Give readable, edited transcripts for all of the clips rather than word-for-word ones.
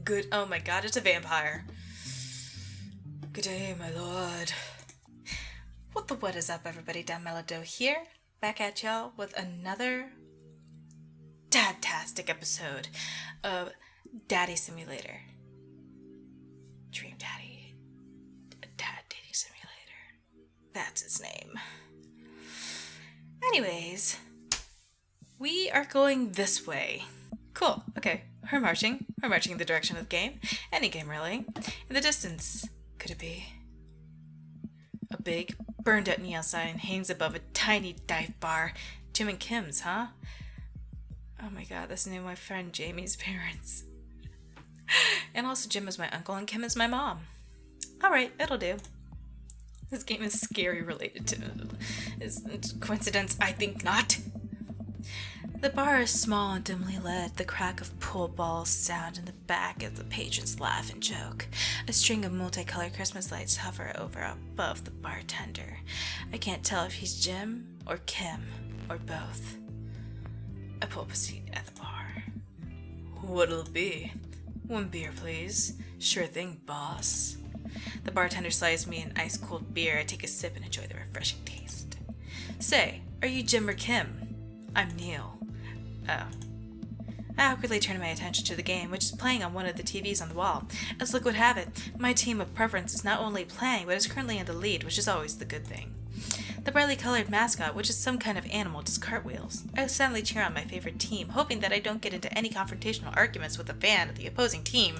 Good. Oh my god, it's a vampire. Good day, my lord. What is up, everybody? Down Melody here, back at y'all with another dadtastic episode of Daddy Simulator. Dream Daddy. Dad Dating Simulator. That's his name. Anyways, we are going this way. Cool. Okay. We're marching. We're marching in the direction of the game. Any game, really. In the distance, could it be? A big, burned-out neon sign hangs above a tiny dive bar. Jim and Kim's, huh? Oh my god, that's the name of my friend Jamie's parents. And also Jim is my uncle and Kim is my mom. Alright, it'll do. This game is scary related to... Is it coincidence? I think not. The bar is small and dimly lit. The crack of pool balls sound in the back as the patrons laugh and joke. A string of multicolored Christmas lights hover above the bartender. I can't tell if he's Jim or Kim or both. I pull up a seat at the bar. What'll it be? One beer, please. Sure thing, boss. The bartender slides me an ice-cold beer. I take a sip and enjoy the refreshing taste. Say, are you Jim or Kim? I'm Neil. Oh. I awkwardly turn my attention to the game, which is playing on one of the TVs on the wall. As luck would have it, my team of preference is not only playing, but is currently in the lead, which is always the good thing. The brightly colored mascot, which is some kind of animal, does cartwheels. I silently cheer on my favorite team, hoping that I don't get into any confrontational arguments with a fan of the opposing team.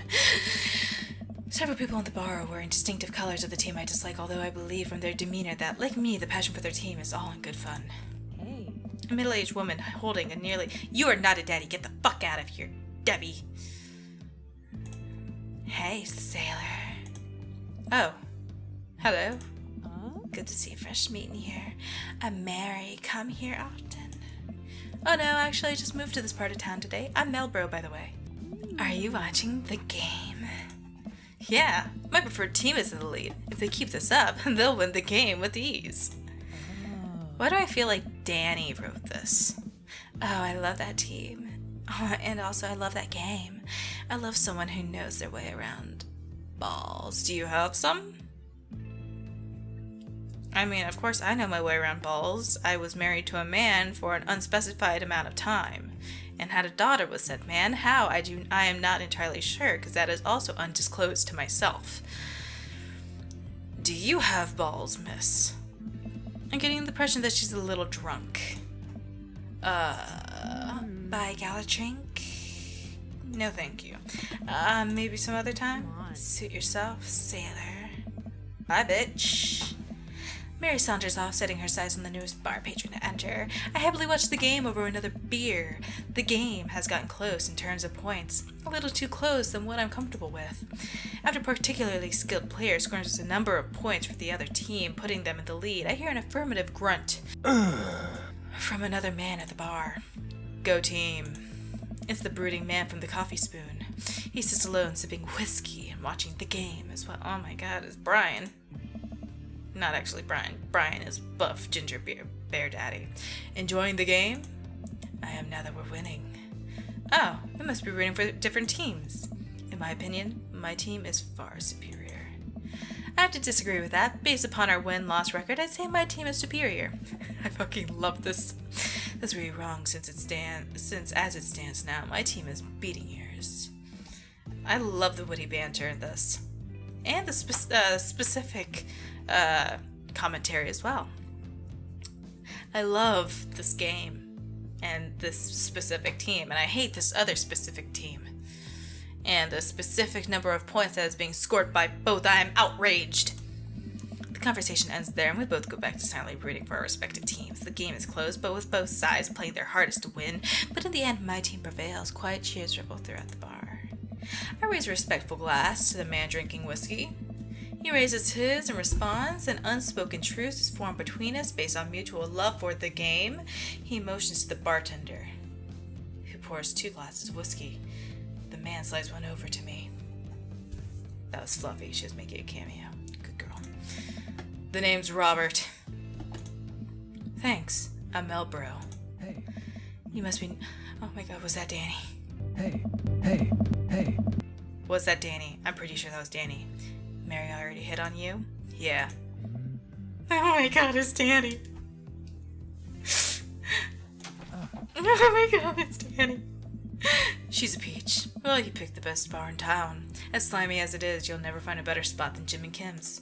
Several people in the bar are wearing distinctive colors of the team I dislike, although I believe from their demeanor that, like me, the passion for their team is all in good fun. A middle-aged woman holding a nearly... You are not a daddy. Get the fuck out of here, Debbie. Hey, sailor. Oh. Hello. Good to see a fresh meat in here. I'm Mary. Come here often. Oh no, actually I just moved to this part of town today. I'm Melbro, by the way. Are you watching the game? Yeah. My preferred team is in the lead. If they keep this up, they'll win the game with ease. Why do I feel like Danny wrote this? Oh, I love that team. Oh, and also, I love that game. I love someone who knows their way around balls. Do you have some? I mean, of course I know my way around balls. I was married to a man for an unspecified amount of time, and had a daughter with said man. How? I am not entirely sure, because that is also undisclosed to myself. Do you have balls, miss? I'm getting the impression that she's a little drunk. Buy a gal a drink? No, thank you. Maybe some other time? Suit yourself, sailor. Bye, bitch. Mary saunters off, setting her sights on the newest bar patron to enter. I happily watch the game over another beer. The game has gotten close in terms of points. A little too close than what I'm comfortable with. After a particularly skilled player scores a number of points for the other team, putting them in the lead, I hear an affirmative grunt from another man at the bar. Go team. It's the brooding man from the coffee spoon. He sits alone sipping whiskey and watching the game as well. Oh my god, it's Brian. Not actually Brian. Brian is buff ginger bear daddy. Enjoying the game? I am now that we're winning. Oh, we must be rooting for different teams. In my opinion, my team is far superior. I have to disagree with that. Based upon our win-loss record, I'd say my team is superior. I fucking love this. That's really wrong since as it stands now, my team is beating yours. I love the witty banter in this. And the specific commentary as well. I love this game and this specific team, and I hate this other specific team. And the specific number of points that is being scored by both. I am outraged. The conversation ends there, and we both go back to silently rooting for our respective teams. The game is close, but with both sides playing their hardest to win. But in the end, my team prevails. Quiet cheers ripple throughout the bar. I raise a respectful glass to the man drinking whiskey. He raises his and responds. An unspoken truce is formed between us based on mutual love for the game. He motions to the bartender, who pours 2 glasses of whiskey. The man slides one over to me. That was Fluffy. She was making a cameo. Good girl. The name's Robert. Thanks. I'm Melbro. Hey. You must be... Oh my god, was that Danny? Hey. Was that Danny? I'm pretty sure that was Danny. Mary already hit on you? Yeah. Oh my god, it's Danny. Oh my god, it's Danny. She's a peach. Well, you picked the best bar in town. As slimy as it is, you'll never find a better spot than Jim and Kim's.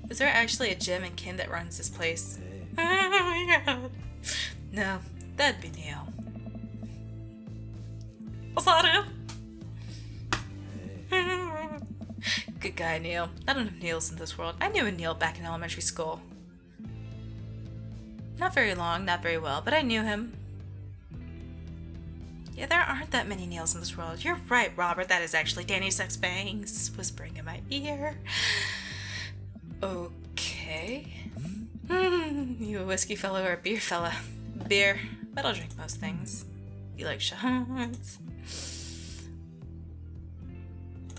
Is there actually a Jim and Kim that runs this place? Oh my god. No, that'd be Neil. Was that him? Good guy, Neil. Not enough Neils in this world. I knew a Neil back in elementary school. Not very long, not very well, but I knew him. Yeah, there aren't that many Neils in this world. You're right, Robert. That is actually Danny Sexbangs whispering in my ear. Okay. You a whiskey fella or a beer fella? Beer, but I'll drink most things. You like shots?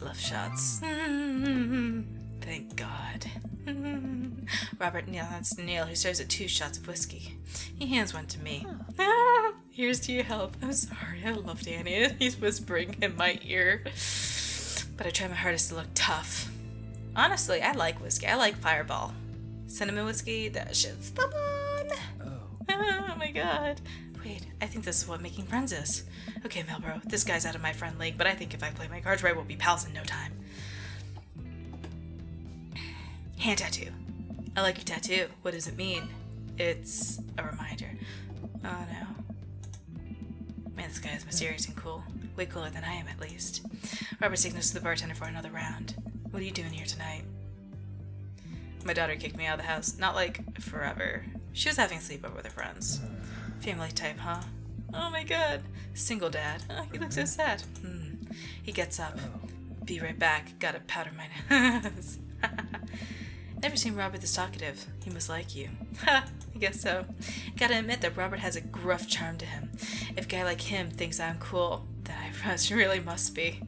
Love shots. Thank God. Robert, Neil, that's Neil, who serves at 2 shots of whiskey. He hands one to me. Here's to your health. I'm sorry, I love Danny. He's whispering in my ear. But I try my hardest to look tough. Honestly, I like whiskey. I like Fireball. Cinnamon whiskey, that shit's the one. Oh my god. Wait, I think this is what making friends is. Okay, Melbro, this guy's out of my friend league, but I think if I play my cards right, we'll be pals in no time. Hand tattoo. I like your tattoo. What does it mean? It's a reminder. Oh no. Man, this guy is mysterious and cool. Way cooler than I am, at least. Robert signals to the bartender for another round. What are you doing here tonight? My daughter kicked me out of the house. Not like forever. She was having a sleepover with her friends. Family type, huh? Oh my god. Single dad. Oh, he looks so sad. He gets up. Be right back. Gotta powder my nose. Never seen Robert this talkative. He must like you. Ha! I guess so. Gotta admit that Robert has a gruff charm to him. If a guy like him thinks I'm cool, then I really must be.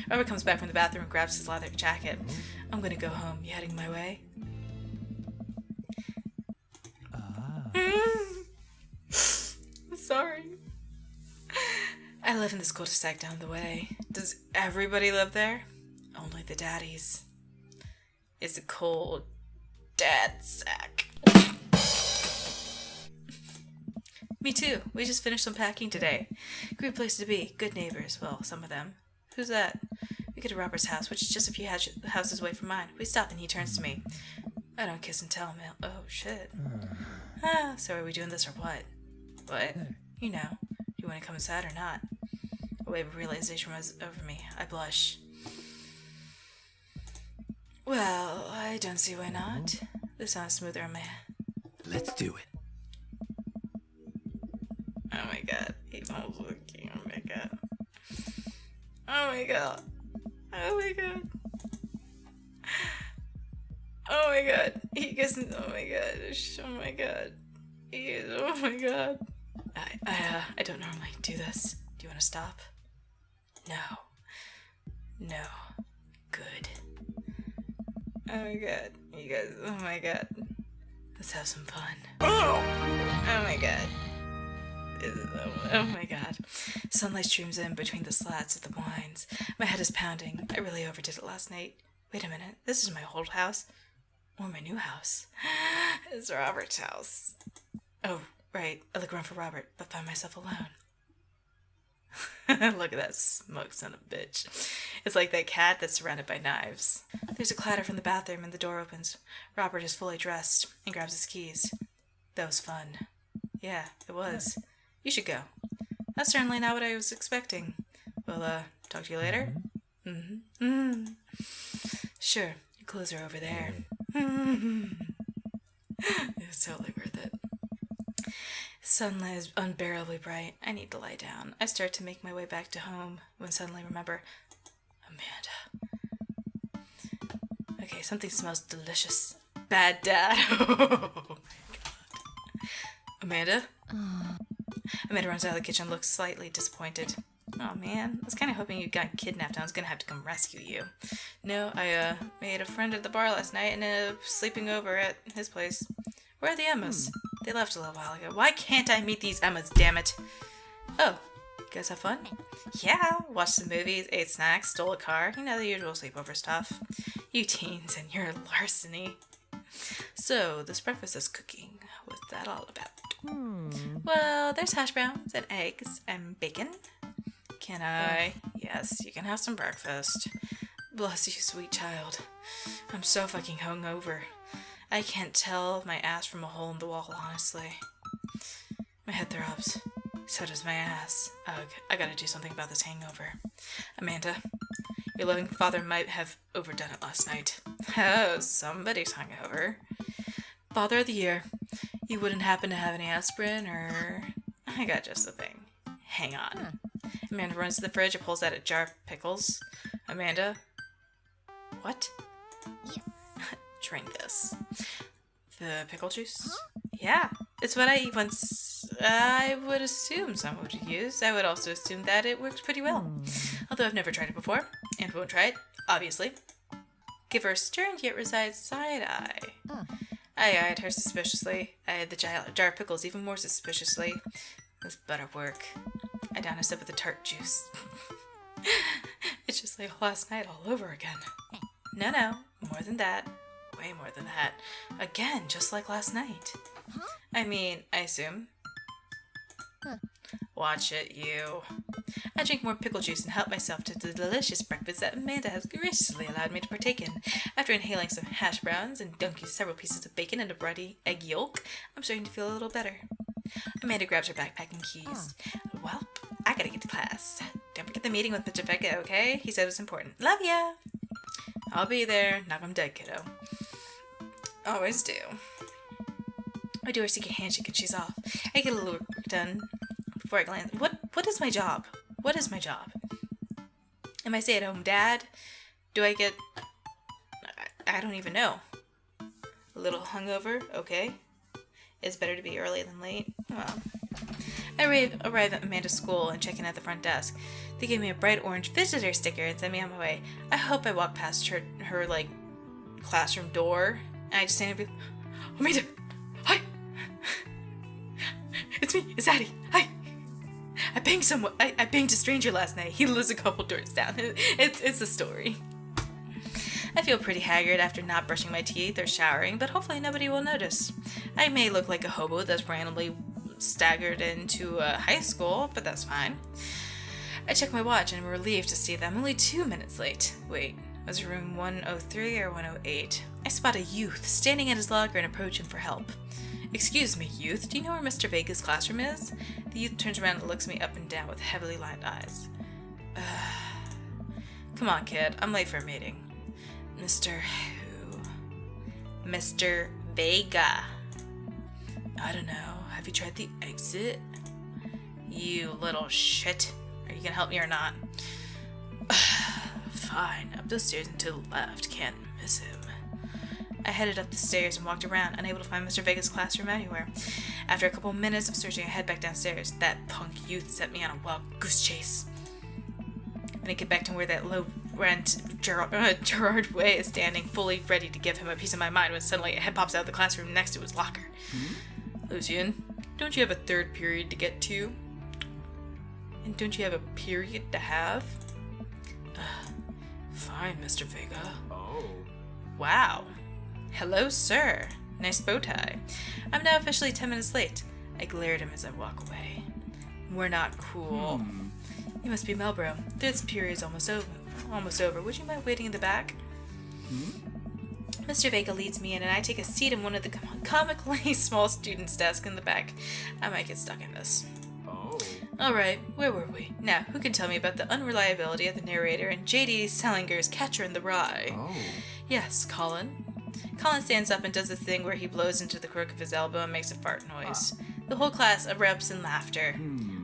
Robert comes back from the bathroom and grabs his leather jacket. I'm gonna go home. You heading my way? I'm sorry. I live in this cul-de-sac down the way. Does everybody live there? Only the Daddies. It's a cold dad sack. Me too. We just finished unpacking today. Great place to be. Good neighbors. Well, some of them. Who's that? We get to Robert's house, which is just a few houses away from mine. We stop and he turns to me. I don't kiss and tell, Mel. Oh, shit. So are we doing this or what? What? You know. Do you want to come inside or not? A wave of realization was over me. I blush. Well, I don't see why not. This sounds smoother on my head. Let's do it. Oh my god. He smells so cute. Oh my god. Oh my god. Oh my god. Oh my god. He gets. Oh my god. Oh my god. He is. Oh my god. I don't normally do this. Do you want to stop? No. No. Good. Oh my god. You guys. Oh my god. Let's have some fun. Oh! Oh my god. Oh my god. Sunlight streams in between the slats of the blinds. My head is pounding. I really overdid it last night. Wait a minute. This is my old house. Or my new house. It's Robert's house. Oh, right. I look around for Robert, but find myself alone. Look at that smug son of a bitch. It's like that cat that's surrounded by knives. There's a clatter from the bathroom and the door opens. Robert is fully dressed and grabs his keys. That was fun. Yeah, it was. You should go. That's certainly not what I was expecting. Well, talk to you later? Sure, your clothes are over there. It's totally worth it. Sunlight is unbearably bright. I need to lie down. I start to make my way back to home when suddenly remember Amanda. Okay, something smells delicious. Bad dad. Oh my god. Amanda? Amanda runs out of the kitchen and looks slightly disappointed. Oh man, I was kind of hoping you got kidnapped and I was gonna have to come rescue you. No, I made a friend at the bar last night and ended up sleeping over at his place. Where are the Emmas? They left a little while ago. Why can't I meet these Emmas, damn it? Oh, guys have fun? Yeah, watched some movies, ate snacks, stole a car. You know, the usual sleepover stuff. You teens and your larceny. So, this breakfast is cooking. What's that all about? Well, there's hash browns and eggs and bacon. Can I? Yes, you can have some breakfast. Bless you, sweet child. I'm so fucking hungover. I can't tell my ass from a hole in the wall, honestly. My head throbs. So does my ass. Ugh, I gotta do something about this hangover. Amanda, your loving father might have overdone it last night. Oh, somebody's hungover. Father of the year, you wouldn't happen to have any aspirin or... I got just the thing. Hang on. Amanda runs to the fridge and pulls out a jar of pickles. Amanda? What? Yes. Drink this. The pickle juice? Yeah, it's what I eat once. I would assume someone would use. I would also assume that it works pretty well. Although I've never tried it before, and won't try it, obviously. Give her a stern yet resides side-eye. I eyed her suspiciously. I eyed the jar of pickles even more suspiciously. This better work. I down a sip of the tart juice. It's just like last night all over again. No, more than that. Way more than that. Again, just like last night. I mean, I assume. Watch it, you. I drink more pickle juice and help myself to the delicious breakfast that Amanda has graciously allowed me to partake in. After inhaling some hash browns and dunking several pieces of bacon and a bready egg yolk, I'm starting to feel a little better. Amanda grabs her backpack and keys. Well, I gotta get to class. Don't forget the meeting with Mr. Vega, okay? He said it was important. Love ya! I'll be there. Knock 'em dead, kiddo. Always do. I do her secret handshake and she's off. I get a little work done before I glance. What is my job? What is my job? Am I stay-at-home dad? Do I get... I don't even know. A little hungover? Okay. It's better to be early than late. Well, I arrive at Amanda's school and check in at the front desk. They gave me a bright orange visitor sticker and sent me on my way. I hope I walk past her like, classroom door. And I just stand there and be, Amanda! Hi! It's me! It's Daddy! Hi! I banged someone. I banged a stranger last night. He lives a couple doors down. It's a story. I feel pretty haggard after not brushing my teeth or showering, but hopefully nobody will notice. I may look like a hobo that's randomly staggered into high school, but that's fine. I check my watch and I'm relieved to see that I'm only 2 minutes late. Wait, was it room 103 or 108? I spot a youth standing at his locker and approach him for help. Excuse me, youth, do you know where Mr. Vega's classroom is? The youth turns around and looks me up and down with heavily lined eyes. Come on, kid, I'm late for a meeting. Mr. who? Mr. Vega. I don't know. Have you tried the exit? You little shit. Are you gonna help me or not? Fine. Up the stairs and to the left. Can't miss him. I headed up the stairs and walked around, unable to find Mr. Vega's classroom anywhere. After a couple minutes of searching, I head back downstairs. That punk youth set me on a wild goose chase. When I get back to where that low-rent Gerard Way is standing, fully ready to give him a piece of my mind, when suddenly a head pops out of the classroom next to his locker. Lucian, don't you have a third period to get to? And don't you have a period to have? Fine, Mr. Vega. Oh. Wow. Hello, sir. Nice bow tie. I'm now officially 10 minutes late. I glare at him as I walk away. We're not cool. You must be Melbro. This period's almost over. Would you mind waiting in the back? Mr. Vega leads me in, and I take a seat in one of the comically small students' desks in the back. I might get stuck in this. Oh. Alright, where were we? Now, who can tell me about the unreliability of the narrator and J.D. Salinger's Catcher in the Rye? Oh. Yes, Colin. Colin stands up and does this thing where he blows into the crook of his elbow and makes a fart noise. The whole class erupts in laughter.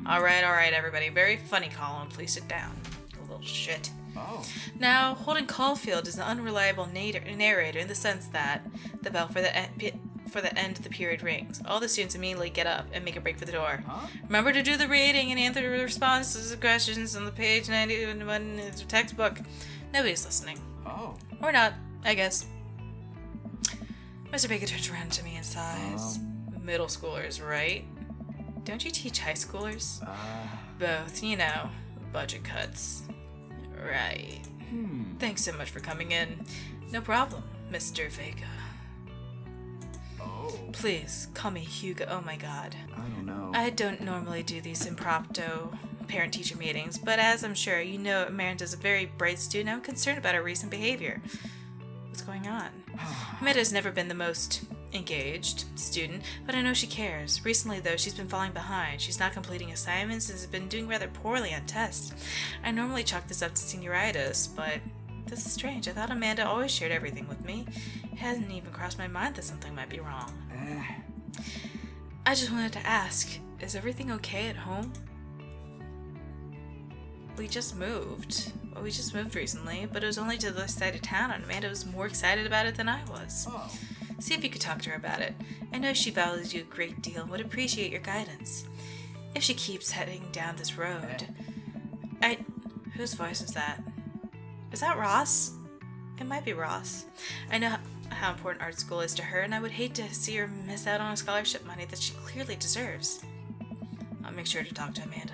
Alright, everybody. Very funny, Colin. Please sit down. You little shit. Oh. Now, Holden Caulfield is an unreliable narrator in the sense that the bell for the end of the period rings. All the students immediately get up and make a break for the door. Remember to do the reading and answer the responses to questions on the page 91 in the textbook. Nobody's listening. Oh. Or not, I guess. Mr. Baker turns around to me and sighs. Middle schoolers, right? don't you teach high schoolers? Both, you know, budget cuts. Right. Thanks so much for coming in. No problem, Mr. Vega. Oh. Please, call me Hugo. Oh my god. I don't know. I don't normally do these impromptu parent-teacher meetings, but as I'm sure you know, Amanda's a very bright student. I'm concerned about her recent behavior. What's going on? Amanda's never been the most engaged student, but I know she cares. Recently, though, she's been falling behind. She's not completing assignments and has been doing rather poorly on tests. I normally chalk this up to senioritis, but this is strange. I thought Amanda always shared everything with me. It hasn't even crossed my mind that something might be wrong. I just wanted to ask, is everything okay at home? We just moved. Well, we just moved recently, but it was only to the other side of town, and Amanda was more excited about it than I was. Oh. See if you could talk to her about it. I know she values you a great deal and would appreciate your guidance. If she keeps heading down this road... Whose voice is that? Is that Ross? It might be Ross. I know how important art school is to her, and I would hate to see her miss out on scholarship money that she clearly deserves. I'll make sure to talk to Amanda.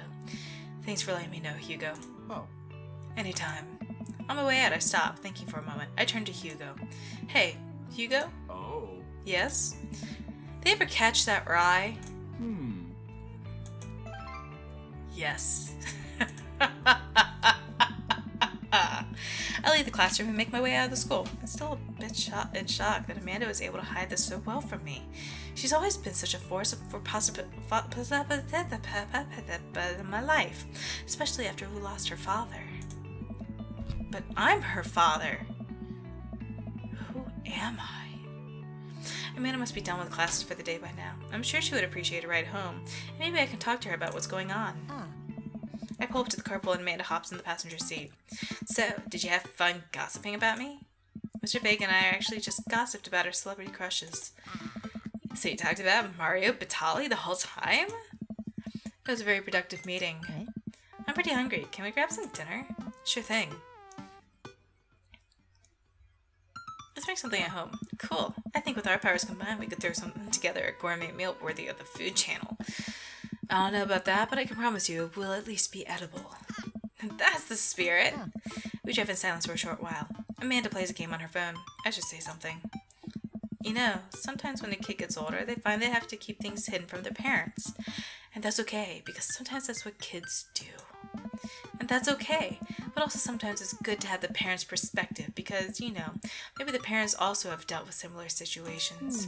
Thanks for letting me know, Hugo. Oh. Anytime. On my way out, I stopped, thinking for a moment. I turned to Hugo. Hey, Hugo? Oh. Yes? They ever catch that rye? Yes. I leave the classroom and make my way out of the school. I'm still a bit in shock that Amanda was able to hide this so well from me. She's always been such a force for in my life, especially after we lost her father. But I'm her father. Who am I? Amanda must be done with classes for the day by now. I'm sure she would appreciate a ride home. Maybe I can talk to her about what's going on. I pull up to the carpool and Amanda hops in the passenger seat. So, did you have fun gossiping about me? Mr. Vega and I actually just gossiped about our celebrity crushes. So you talked about Mario Batali the whole time? It was a very productive meeting. Okay. I'm pretty hungry. Can we grab some dinner? Sure thing. Let's make something at home. Cool. I think with our powers combined, we could throw something together, a gourmet meal worthy of the Food Channel. I don't know about that, but I can promise you it will at least be edible. That's the spirit. We drive in silence for a short while. Amanda plays a game on her phone. I should say something. You know, sometimes when a kid gets older, they find they have to keep things hidden from their parents. And that's okay, because sometimes that's what kids do. And that's okay, but also sometimes it's good to have the parents' perspective, because, you know, maybe the parents also have dealt with similar situations.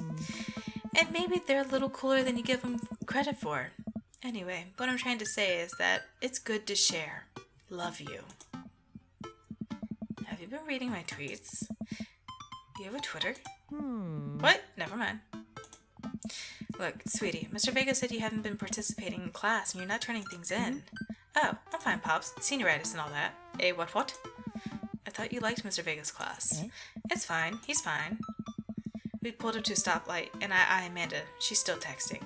And maybe they're a little cooler than you give them credit for. Anyway, what I'm trying to say is that it's good to share. Love you. Have you been reading my tweets? You have a Twitter? What? Never mind. Look, sweetie, Mr. Vega said you haven't been participating in class and you're not turning things in. Oh, I'm fine, Pops. Senioritis and all that. Eh, what? I thought you liked Mr. Vega's class. It's fine. He's fine. We pulled him to a stoplight, and Amanda, she's still texting.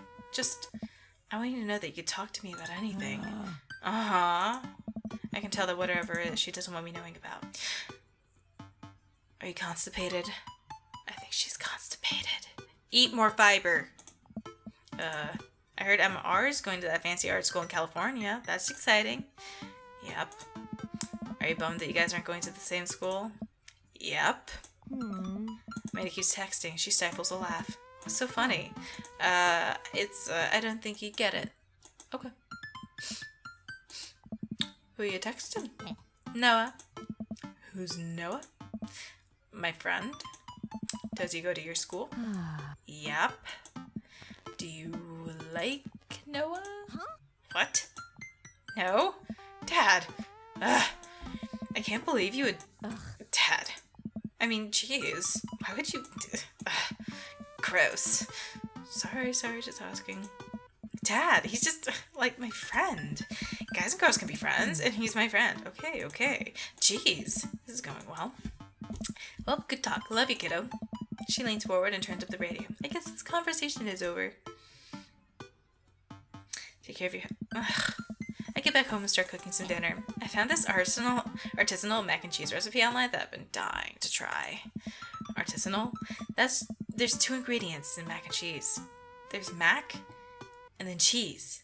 I want you to know that you could talk to me about anything. I can tell that whatever it is, she doesn't want me knowing about. Are you constipated? I think she's constipated. Eat more fiber. I heard MR is going to that fancy art school in California. That's exciting. Yep. Are you bummed that you guys aren't going to the same school? Yep. Amanda keeps texting. She stifles a laugh. What's so funny? I don't think you get it. Okay. Who are you texting? Noah. Who's Noah? My friend. Does he go to your school? Yep. Do you like Noah? What? No? Dad. Ugh. I can't believe you would... Dad. I mean, jeez. Why would you... Gross. Sorry, just asking. Dad, he's just like my friend. Guys and girls can be friends, and he's my friend. Okay. Jeez. This is going well. Well, good talk. Love you, kiddo. She leans forward and turns up the radio. I guess this conversation is over. Take care of your... Ugh. I get back home and start cooking some dinner. I found this artisanal mac and cheese recipe online that I've been dying to try. Artisanal? There's 2 ingredients in mac and cheese. There's mac and then cheese.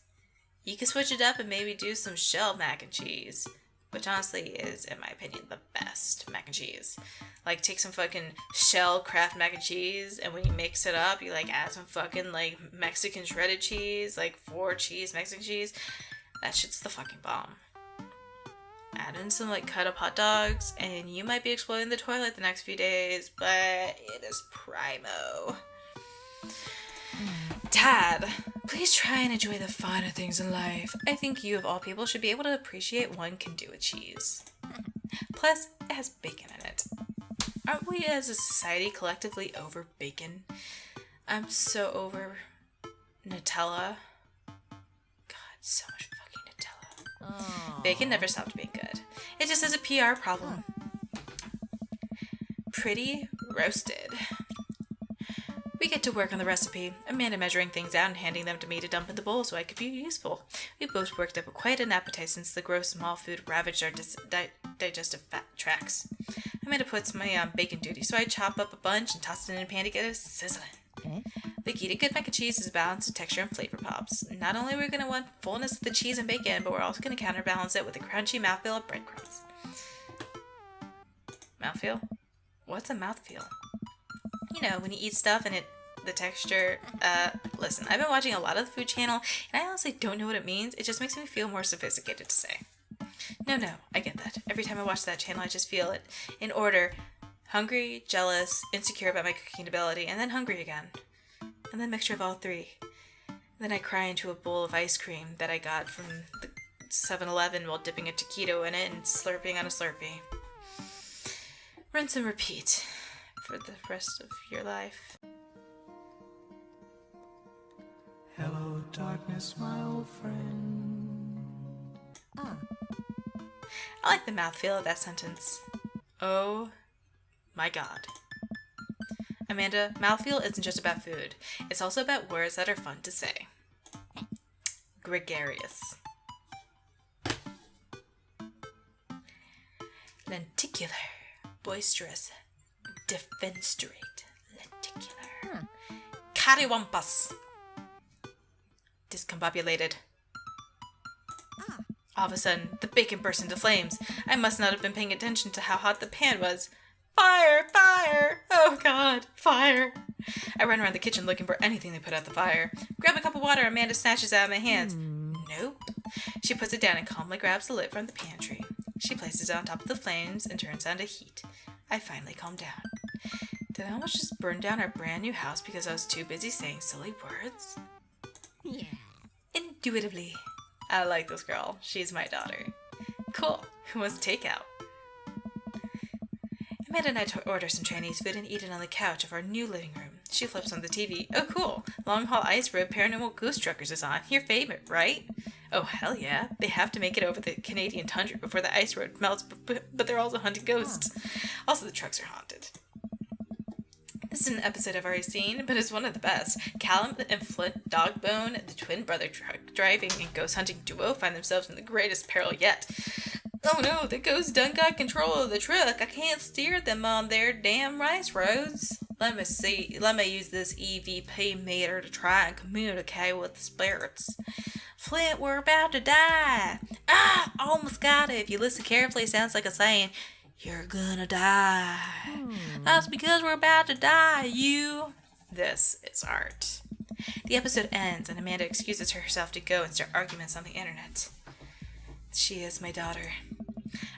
You can switch it up and maybe do some shell mac and cheese, which honestly is, in my opinion, the best mac and cheese. Like, take some fucking shell Kraft mac and cheese, and when you mix it up, you like add some fucking like Mexican shredded cheese, like 4 cheese Mexican cheese. That shit's the fucking bomb. Add in some like cut up hot dogs, and you might be exploding the toilet the next few days, but it is primo. Dad, please try and enjoy the finer things in life. I think you, of all people, should be able to appreciate what one can do with cheese. Plus, it has bacon in it. Aren't we as a society collectively over bacon? I'm so over Nutella. God, so much fucking Nutella. Aww. Bacon never stopped being good. It just is a PR problem. Pretty roasted. We get to work on the recipe, Amanda measuring things out and handing them to me to dump in the bowl so I could be useful. We both worked up quite an appetite since the gross small food ravaged our digestive fat tracts. Amanda puts me on bacon duty, so I chop up a bunch and toss it in a pan to get it sizzling. The key to good mac and cheese is balance of texture and flavor pops. Not only are we going to want fullness of the cheese and bacon, but we're also going to counterbalance it with a crunchy mouthfeel of breadcrumbs. Mouthfeel? What's a mouthfeel? You know, when you eat stuff and the texture, listen, I've been watching a lot of the Food Channel, and I honestly don't know what it means. It just makes me feel more sophisticated to say. No, I get that. Every time I watch that channel, I just feel it in order. Hungry, jealous, insecure about my cooking ability, and then hungry again. And then mixture of all three. Then I cry into a bowl of ice cream that I got from the 7-Eleven while dipping a taquito in it and slurping on a Slurpee. Rinse and repeat for the rest of your life. Hello, darkness, my old friend. I like the mouthfeel of that sentence. Oh my god. Amanda, mouthfeel isn't just about food. It's also about words that are fun to say. Gregarious. Lenticular. Boisterous. Defenestrate. Lenticular. Cattywampus. Discombobulated. All of a sudden, the bacon burst into flames. I must not have been paying attention to how hot the pan was. Fire! Fire! Oh god, fire! I run around the kitchen looking for anything to put out the fire. Grab a cup of water, Amanda snatches it out of my hands. Nope. She puts it down and calmly grabs the lid from the pantry. She places it on top of the flames and turns on the heat. I finally calm down. Did I almost just burn down our brand new house because I was too busy saying silly words? Yeah. Intuitively. I like this girl. She's my daughter. Cool. Who wants takeout? Amanda and I order some Chinese food and eat it on the couch of our new living room. She flips on the TV. Oh, cool. Long Haul Ice Road Paranormal Ghost Truckers is on. Your favorite, right? Oh, hell yeah. They have to make it over the Canadian tundra before the ice road melts, but they're also hunting ghosts. Also, the trucks are haunted. This is an episode I've already seen, but it's one of the best. Callum and Flint Dogbone, the twin brother truck driving and ghost hunting duo, find themselves in the greatest peril yet. Oh no, the ghost done got control of the truck. I can't steer them on their damn rice roads. Let me use this EVP meter to try and communicate with the spirits. Flint, we're about to die. Ah, almost got it. If you listen carefully, it sounds like a saying, you're gonna die. That's because we're about to die, you. This is art. The episode ends and Amanda excuses herself to go and start arguments on the internet. She is my daughter.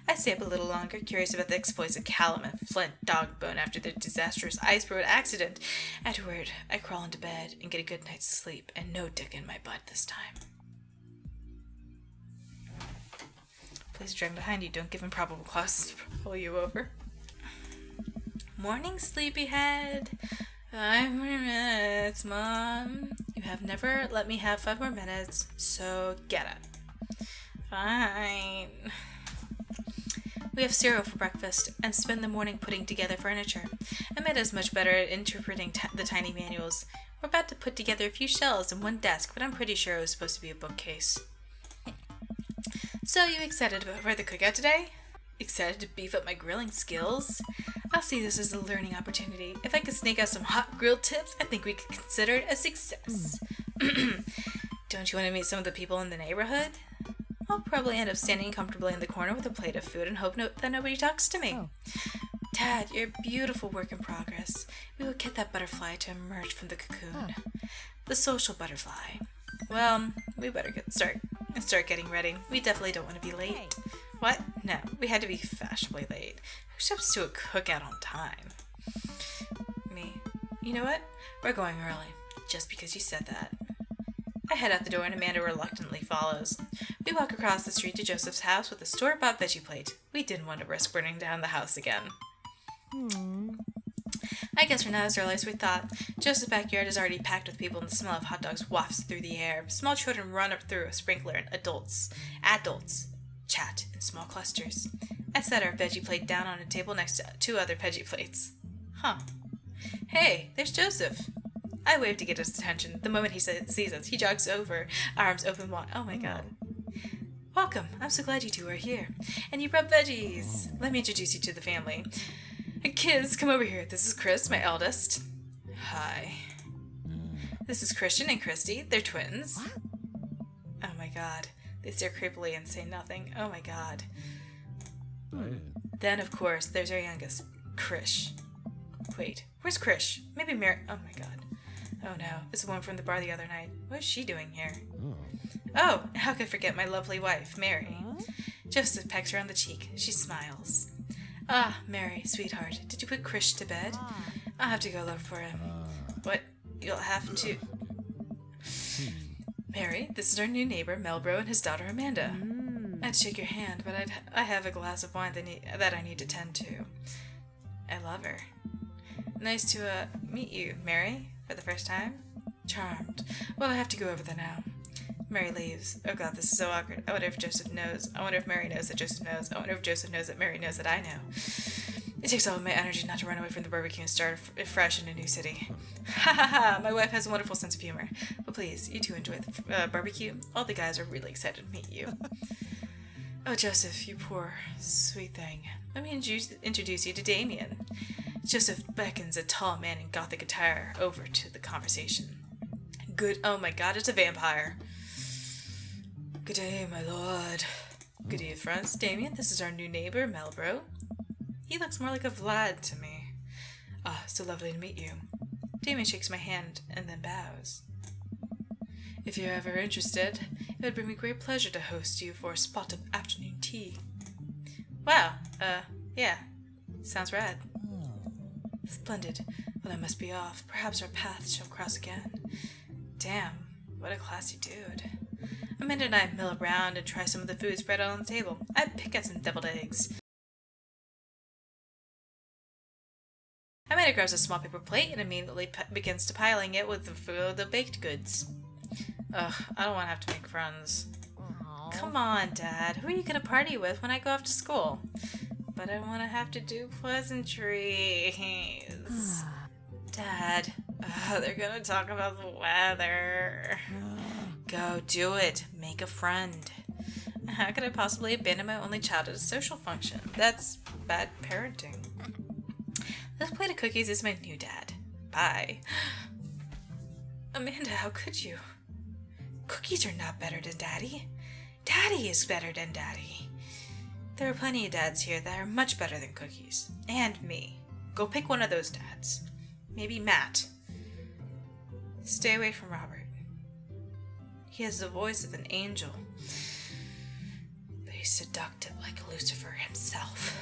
I stay up a little longer, curious about the exploits of Callum and Flint Dogbone after their disastrous ice road accident. Afterward, I crawl into bed and get a good night's sleep, and no dick in my butt this time. Please drag behind you. Don't give him probable cause to pull you over. Morning, sleepyhead. 5 more minutes, Mom. You have never let me have 5 more minutes, so get it. Fine. We have cereal for breakfast and spend the morning putting together furniture. Amanda's much better at interpreting the tiny manuals. We're about to put together a few shelves and one desk, but I'm pretty sure it was supposed to be a bookcase. So, you excited for the cookout today? Excited to beef up my grilling skills? I'll see this as a learning opportunity. If I could sneak out some hot grill tips, I think we could consider it a success. Don't you want to meet some of the people in the neighborhood? I'll probably end up standing comfortably in the corner with a plate of food and hope that nobody talks to me. Oh. Dad, you're a beautiful work in progress. We will get that butterfly to emerge from the cocoon. The social butterfly. Well, we better start getting ready. We definitely don't want to be late. Hey. What? No, we had to be fashionably late. Who steps to a cookout on time? Me. You know what? We're going early. Just because you said that. I head out the door and Amanda reluctantly follows. We walk across the street to Joseph's house with a store-bought veggie plate. We didn't want to risk burning down the house again. I guess we're not as early as we thought. Joseph's backyard is already packed with people and the smell of hot dogs wafts through the air. Small children run up through a sprinkler and adults chat in small clusters. I set our veggie plate down on a table next to 2 other veggie plates. Huh. Hey, there's Joseph. I wave to get his attention. The moment he sees us, he jogs over, arms open wide. Oh my god. Welcome. I'm so glad you 2 are here. And you brought veggies. Let me introduce you to the family. Kids, come over here. This is Chris, my eldest. Hi. This is Christian and Christy. They're twins. Oh my god. They stare creepily and say nothing. Oh my god. Then, of course, there's our youngest, Krish. Wait, where's Krish? Maybe Mary. Oh my god. Oh no, it's the one from the bar the other night. What is she doing here? Oh, how could I forget my lovely wife, Mary? Joseph pecks her on the cheek. She smiles. Ah, Mary, sweetheart, did you put Krish to bed? I'll have to go look for him. What? You'll have to... Mary, this is our new neighbor, Melbro, and his daughter, Amanda. I'd shake your hand, but I have a glass of wine that I need to tend to. I love her. Nice to meet you, Mary, for the first time. Charmed. Well, I have to go over there now. Mary leaves. Oh god, this is so awkward. I wonder if Joseph knows. I wonder if Mary knows that Joseph knows. I wonder if Joseph knows that Mary knows that I know. It takes all of my energy not to run away from the barbecue and start fresh in a new city. Ha ha ha! My wife has a wonderful sense of humor. But please, you 2 enjoy the barbecue. All the guys are really excited to meet you. Oh, Joseph, you poor, sweet thing. Let me introduce you to Damien. Joseph beckons a tall man in gothic attire over to the conversation. Good. Oh my god, it's a vampire. Good day, my lord. Good day, friends. Damien, this is our new neighbor, Melbro. He looks more like a Vlad to me. Ah, so lovely to meet you. Damien shakes my hand and then bows. If you're ever interested, it would bring me great pleasure to host you for a spot of afternoon tea. Wow, yeah. Sounds rad. Splendid. Well, I must be off. Perhaps our paths shall cross again. Damn, what a classy dude. Amanda and I mill around and try some of the food spread out on the table. I pick at some deviled eggs. Amanda grabs a small paper plate and immediately begins to piling it with the baked goods. Ugh, I don't want to have to make friends. Come on, Dad. Who are you going to party with when I go off to school? But I want to have to do pleasantries. Dad, they're going to talk about the weather. Go do it. Make a friend. How could I possibly abandon my only child at a social function? That's bad parenting. This plate of cookies is my new dad. Bye. Amanda, how could you? Cookies are not better than Daddy. Daddy is better than Daddy. There are plenty of dads here that are much better than cookies. And me. Go pick one of those dads. Maybe Matt. Stay away from Robert. He has the voice of an angel. But he's seductive like Lucifer himself.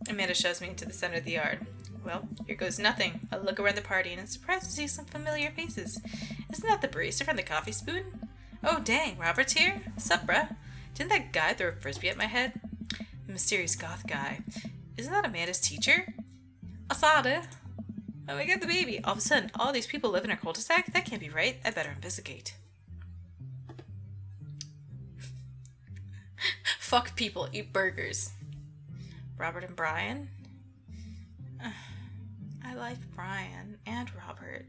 Amanda shoves me into the center of the yard. Well, here goes nothing. I look around the party and I'm surprised to see some familiar faces. Isn't that the barista from the Coffee Spoon? Oh dang, Robert's here? Sup, bruh? Didn't that guy throw a frisbee at my head? The mysterious goth guy. Isn't that Amanda's teacher? Asada. Oh my god, the baby. All of a sudden, all these people live in our cul-de-sac? That can't be right. I better investigate. Fuck people, eat burgers. Robert and Brian? I like Brian and Robert,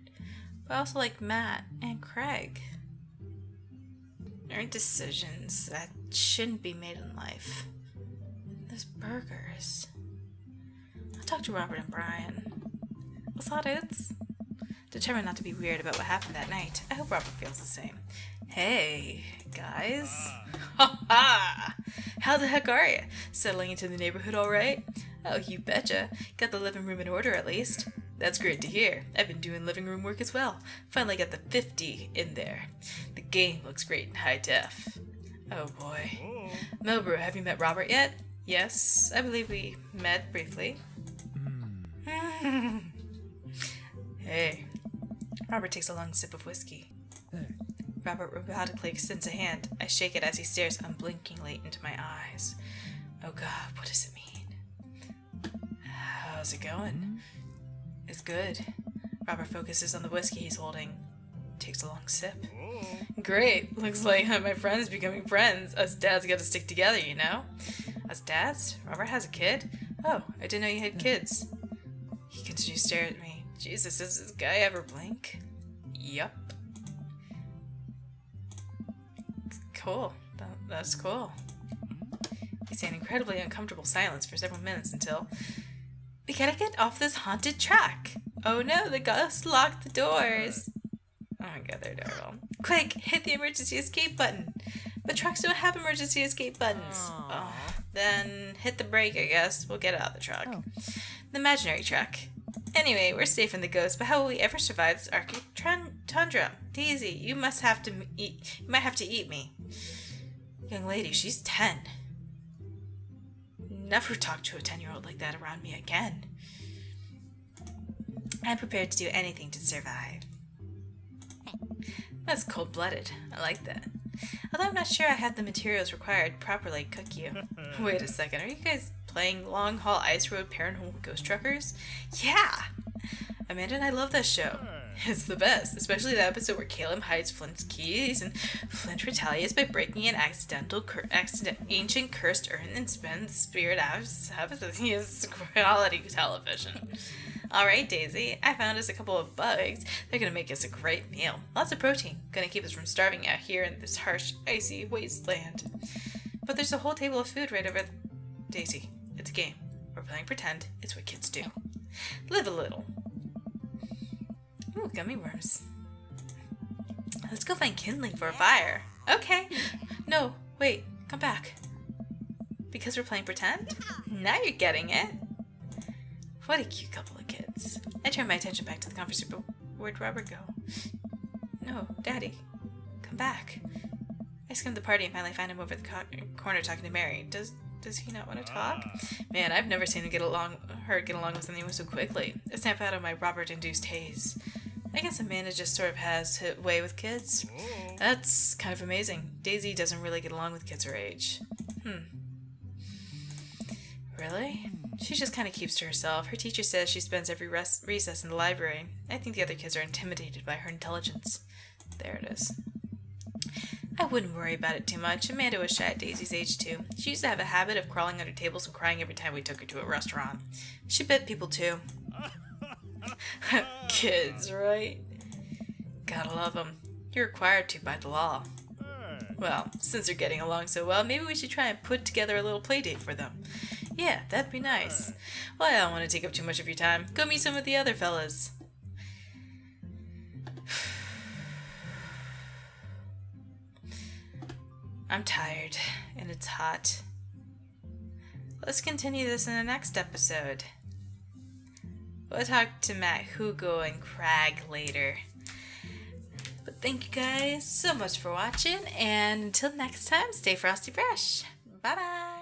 but I also like Matt and Craig. There are decisions that shouldn't be made in life. There's burgers. I'll talk to Robert and Brian. What's that, it's? determined not to be weird about what happened that night. I hope Robert feels the same. Hey, guys. Ha ha! How the heck are you? Settling into the neighborhood all right? Oh, you betcha. Got the living room in order at least. That's great to hear. I've been doing living room work as well. Finally got the 50 in there. The game looks great in high def. Oh boy. Milbrew, have you met Robert yet? Yes, I believe we met briefly. Hey. Robert takes a long sip of whiskey. Robert robotically extends a hand. I shake it as he stares unblinkingly into my eyes. Oh god, what does it mean? How's it going? It's good. Robert focuses on the whiskey he's holding. Takes a long sip. Great. Looks like my friends becoming friends. Us dads gotta stick together, you know? Us dads? Robert has a kid? Oh, I didn't know you had kids. He continues to stare at me. Jesus, does this guy ever blink? Yup. Cool. That's cool. We stay in incredibly uncomfortable silence for several minutes until... We gotta get off this haunted track. Oh no, the ghost locked the doors. Oh my god, they're adorable. Quick, hit the emergency escape button. But trucks don't have emergency escape buttons. Oh, then hit the brake, I guess. We'll get out of the truck. The imaginary truck. Anyway, we're safe from the ghost, but how will we ever survive this Arctic tundra? Daisy, you might have to eat me. Young lady, she's 10. Never talk to a 10-year-old like that around me again. I'm prepared to do anything to survive. That's cold-blooded. I like that. Although I'm not sure I have the materials required to properly cook you. Wait a second, are you guys playing Long Haul Ice Road Paranormal Ghost Truckers? Yeah! Amanda and I love that show. It's the best, especially the episode where Caleb hides Flint's keys and Flint retaliates by breaking an ancient cursed urn and spends spirit hours. He is quality television. Alright, Daisy, I found us a couple of bugs. They're gonna make us a great meal. Lots of protein. Gonna keep us from starving out here in this harsh, icy wasteland. But there's a whole table of food right over Daisy, it's a game. We're playing pretend. It's what kids do. Live a little. Ooh, gummy worms. Let's go find kindling for a fire. Okay. No, wait, come back. Because we're playing pretend? Now you're getting it. What a cute couple of kids. I turn my attention back to the conversation, but where'd Robert go? No, Daddy. Come back. I skim the party and finally find him over the corner talking to Mary. Does he not want to talk? Man, I've never seen him get along with anyone so quickly. I snap out of my Robert-induced haze. I guess Amanda just sort of has her way with kids. That's kind of amazing. Daisy doesn't really get along with kids her age. Really? She just kind of keeps to herself. Her teacher says she spends every recess in the library. I think the other kids are intimidated by her intelligence. There it is. I wouldn't worry about it too much. Amanda was shy at Daisy's age too. She used to have a habit of crawling under tables and crying every time we took her to a restaurant. She bit people too. Kids, right? Gotta love them. You're required to by the law. Well, since they're getting along so well, maybe we should try and put together a little play date for them. Yeah, that'd be nice. Well, I don't want to take up too much of your time. Go meet some of the other fellas. I'm tired, and it's hot. Let's continue this in the next episode. We'll talk to Matt, Hugo, and Crag later. But thank you guys so much for watching, and until next time, stay frosty fresh. Bye-bye!